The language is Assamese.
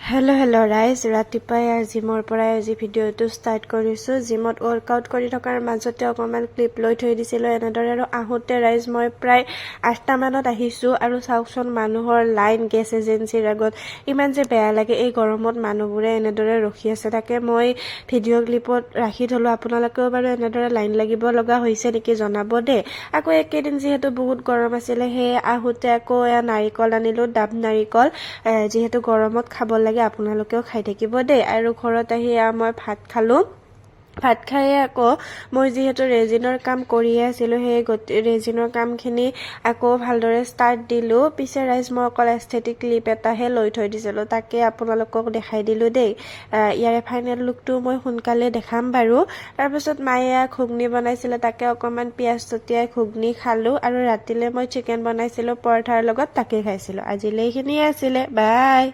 হেল্ল' ৰাইজ, ৰাতিপুৱাই জিমৰ পৰা আজি ভিডিঅ'টো ষ্টাৰ্ট কৰিছোঁ। জিমত ৱৰ্কআউট কৰি থকাৰ মাজতে অকণমান ক্লিপ লৈ থৈ দিছিলোঁ এনেদৰে, আৰু আহোঁতে ৰাইজ মই প্ৰায় 8টামানত আহিছোঁ। আৰু চাওকচোন মানুহৰ লাইন গেছ এজেঞ্চিৰ আগত, ইমান যে বেয়া লাগে এই গৰমত মানুহবোৰে এনেদৰে ৰখি আছে। তাকে মই ভিডিঅ' ক্লিপত ৰাখি থ'লোঁ। আপোনালোকেও বাৰু এনেদৰে লাইন লাগিব লগা হৈছে নেকি জনাব দেই। আকৌ একেদিন যিহেতু বহুত গৰম আছিলে, সেয়ে আহোঁতে আকৌ এয়া নাৰিকল আনিলোঁ, ডাব নাৰিকল, যিহেতু গৰমত খাব লাগে, আপোনালোকেও খাই থাকিব দেই। আৰু ঘৰত আহি মই ভাত খালোঁ। ভাত খায়ে আকৌ মই যিহেতু ৰেজিনৰ কাম কৰিয়ে আছিলোঁ, সেই ৰেজিনৰ কামখিনি আকৌ ভালদৰে ষ্টাৰ্ট দিলোঁ। পিছে ৰাইজ মই অকল এস্থেটিক ক্লিপ এটাহে লৈ থৈ দিছিলোঁ, তাকে আপোনালোকক দেখাই দিলোঁ দেই। ইয়াৰে ফাইনেল লুকটো মই সোনকালে দেখাম বাৰু। তাৰপিছত মায়ে ঘুগনি বনাইছিলে, তাকে অকণমান পিঁয়াজ ছটিয়াই ঘুগনি খালোঁ। আৰু ৰাতিলৈ মই চিকেন বনাইছিলোঁ পৰঠাৰ লগত, তাকে খাইছিলোঁ। আজিলৈ এইখিনিয়ে আছিলে, বাই।